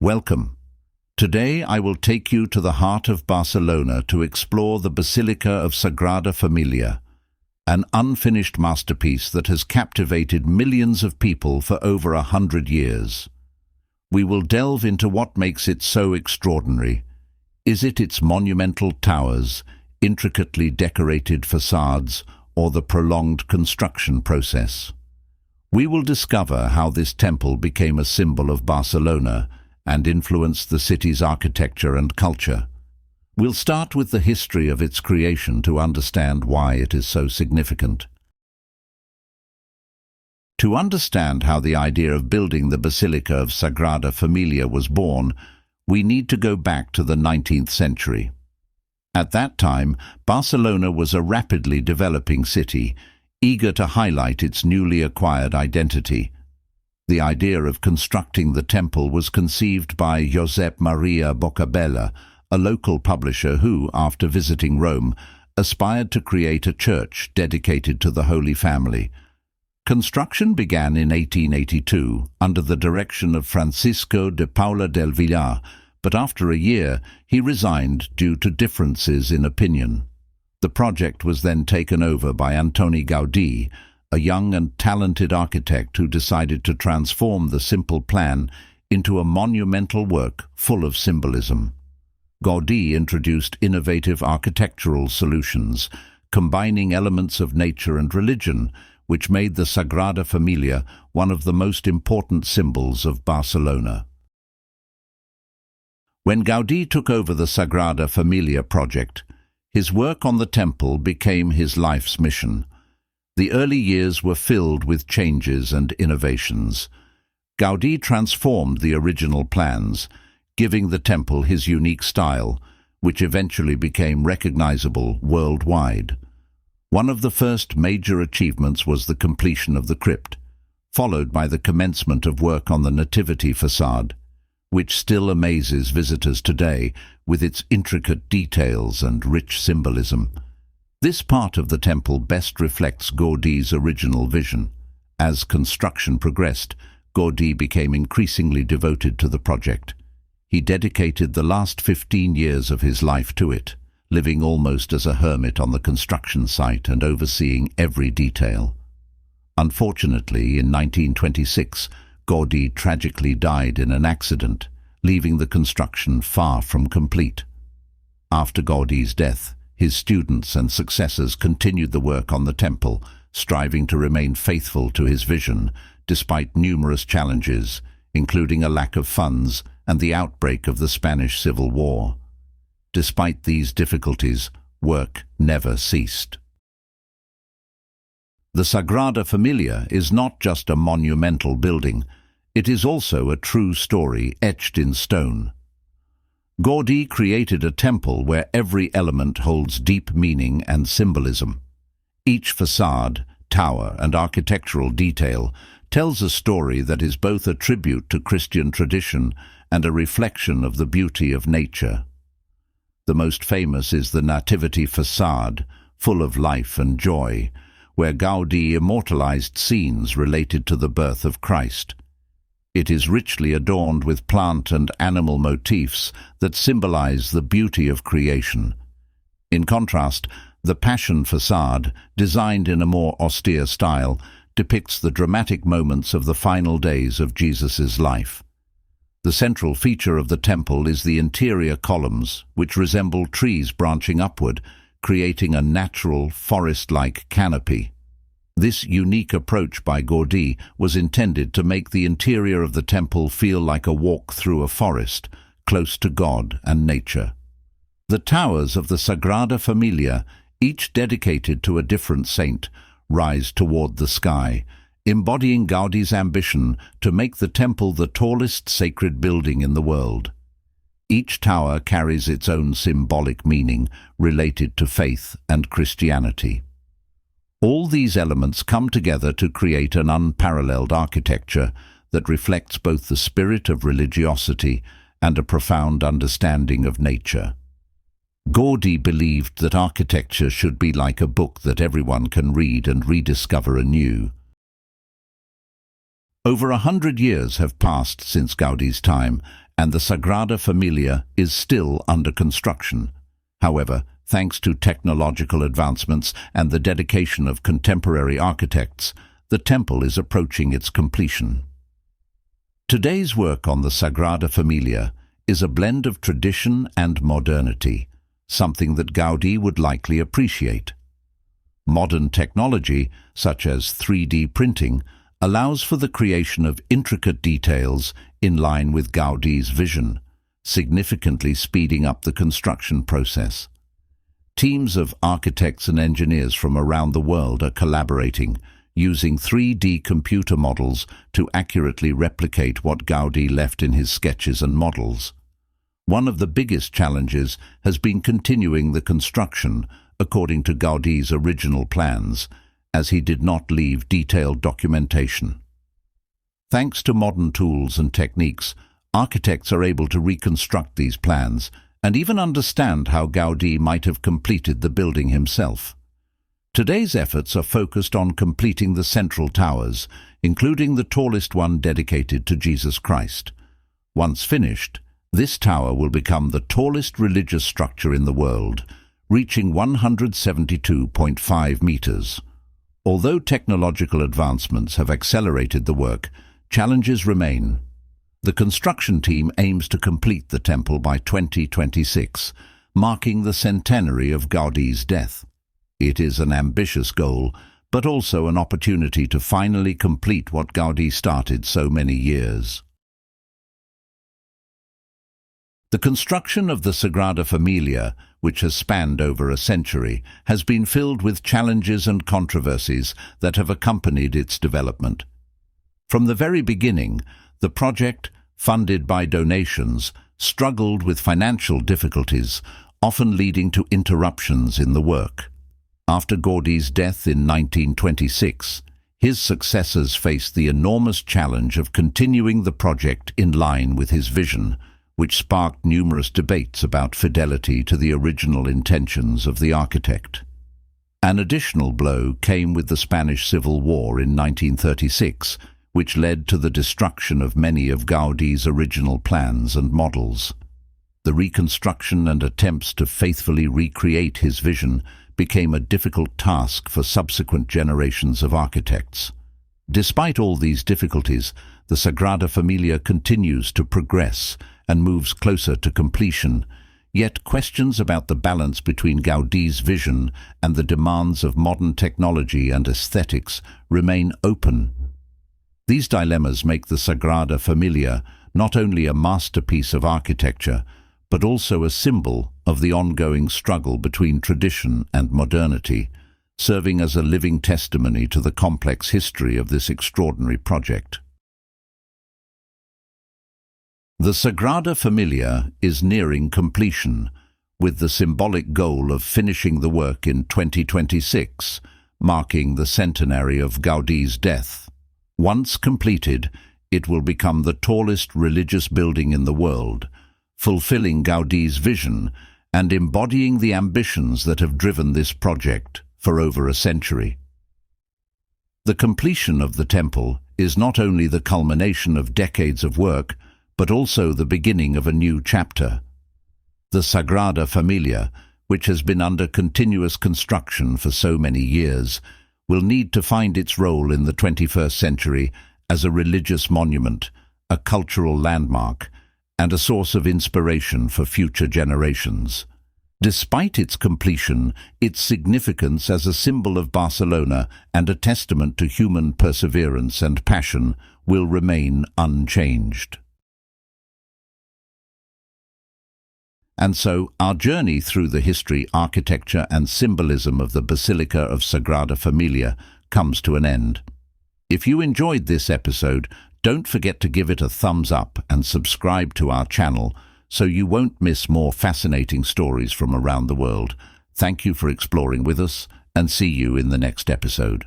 Welcome. Today I will take you to the heart of Barcelona to explore the Basilica of Sagrada Familia, an unfinished masterpiece that has captivated millions of people for over 100 years. We will delve into what makes it so extraordinary. Is it its monumental towers, intricately decorated facades, or the prolonged construction process? We will discover how this temple became a symbol of Barcelona and influenced the city's architecture and culture. We'll start with the history of its creation to understand why it is so significant. To understand how the idea of building the Basilica of Sagrada Familia was born, we need to go back to the 19th century. At that time, Barcelona was a rapidly developing city, eager to highlight its newly acquired identity. The idea of constructing the temple was conceived by Josep Maria Boccabella, a local publisher who, after visiting Rome, aspired to create a church dedicated to the Holy Family. Construction began in 1882 under the direction of Francisco de Paula del Villar, but after a year he resigned due to differences in opinion. The project was then taken over by Antoni Gaudí, a young and talented architect who decided to transform the simple plan into a monumental work full of symbolism. Gaudí introduced innovative architectural solutions, combining elements of nature and religion, which made the Sagrada Familia one of the most important symbols of Barcelona. When Gaudí took over the Sagrada Familia project, his work on the temple became his life's mission. The early years were filled with changes and innovations. Gaudí transformed the original plans, giving the temple his unique style, which eventually became recognizable worldwide. One of the first major achievements was the completion of the crypt, followed by the commencement of work on the Nativity facade, which still amazes visitors today with its intricate details and rich symbolism. This part of the temple best reflects Gaudí's original vision. As construction progressed, Gaudí became increasingly devoted to the project. He dedicated the last 15 years of his life to it, living almost as a hermit on the construction site and overseeing every detail. Unfortunately, in 1926, Gaudí tragically died in an accident, leaving the construction far from complete. After Gaudí's death, his students and successors continued the work on the temple, striving to remain faithful to his vision, despite numerous challenges, including a lack of funds and the outbreak of the Spanish Civil War. Despite these difficulties, work never ceased. The Sagrada Familia is not just a monumental building, it is also a true story etched in stone. Gaudí created a temple where every element holds deep meaning and symbolism. Each facade, tower, and architectural detail tells a story that is both a tribute to Christian tradition and a reflection of the beauty of nature. The most famous is the Nativity facade, full of life and joy, where Gaudí immortalized scenes related to the birth of Christ. It is richly adorned with plant and animal motifs that symbolize the beauty of creation. In contrast, the Passion facade, designed in a more austere style, depicts the dramatic moments of the final days of Jesus' life. The central feature of the temple is the interior columns, which resemble trees branching upward, creating a natural, forest-like canopy. This unique approach by Gaudí was intended to make the interior of the temple feel like a walk through a forest, close to God and nature. The towers of the Sagrada Familia, each dedicated to a different saint, rise toward the sky, embodying Gaudí's ambition to make the temple the tallest sacred building in the world. Each tower carries its own symbolic meaning related to faith and Christianity. All these elements come together to create an unparalleled architecture that reflects both the spirit of religiosity and a profound understanding of nature. Gaudí believed that architecture should be like a book that everyone can read and rediscover anew. Over 100 years have passed since Gaudí's time, and the Sagrada Familia is still under construction. However, thanks to technological advancements and the dedication of contemporary architects, the temple is approaching its completion. Today's work on the Sagrada Familia is a blend of tradition and modernity, something that Gaudi would likely appreciate. Modern technology, such as 3D printing, allows for the creation of intricate details in line with Gaudi's vision, significantly speeding up the construction process. Teams of architects and engineers from around the world are collaborating, using 3D computer models to accurately replicate what Gaudi left in his sketches and models. One of the biggest challenges has been continuing the construction according to Gaudi's original plans, as he did not leave detailed documentation. Thanks to modern tools and techniques, architects are able to reconstruct these plans and even understand how Gaudi might have completed the building himself. Today's efforts are focused on completing the central towers, including the tallest one dedicated to Jesus Christ. Once finished, this tower will become the tallest religious structure in the world, reaching 172.5 meters. Although technological advancements have accelerated the work, challenges remain. The construction team aims to complete the temple by 2026, marking the centenary of Gaudi's death. It is an ambitious goal, but also an opportunity to finally complete what Gaudi started so many years. The construction of the Sagrada Familia, which has spanned over a century, has been filled with challenges and controversies that have accompanied its development. From the very beginning, the project, funded by donations, struggled with financial difficulties, often leading to interruptions in the work. After Gaudi's death in 1926, his successors faced the enormous challenge of continuing the project in line with his vision, which sparked numerous debates about fidelity to the original intentions of the architect. An additional blow came with the Spanish Civil War in 1936, which led to the destruction of many of Gaudi's original plans and models. The reconstruction and attempts to faithfully recreate his vision became a difficult task for subsequent generations of architects. Despite all these difficulties, the Sagrada Familia continues to progress and moves closer to completion, yet questions about the balance between Gaudi's vision and the demands of modern technology and aesthetics remain open. These dilemmas make the Sagrada Familia not only a masterpiece of architecture, but also a symbol of the ongoing struggle between tradition and modernity, serving as a living testimony to the complex history of this extraordinary project. The Sagrada Familia is nearing completion, with the symbolic goal of finishing the work in 2026, marking the centenary of Gaudi's death. Once completed, it will become the tallest religious building in the world, fulfilling Gaudi's vision and embodying the ambitions that have driven this project for over a century. The completion of the temple is not only the culmination of decades of work, but also the beginning of a new chapter. The Sagrada Familia, which has been under continuous construction for so many years, will need to find its role in the 21st century as a religious monument, a cultural landmark, and a source of inspiration for future generations. Despite its completion, its significance as a symbol of Barcelona and a testament to human perseverance and passion will remain unchanged. And so, our journey through the history, architecture and symbolism of the Basilica of Sagrada Familia comes to an end. If you enjoyed this episode, don't forget to give it a thumbs up and subscribe to our channel so you won't miss more fascinating stories from around the world. Thank you for exploring with us, and see you in the next episode.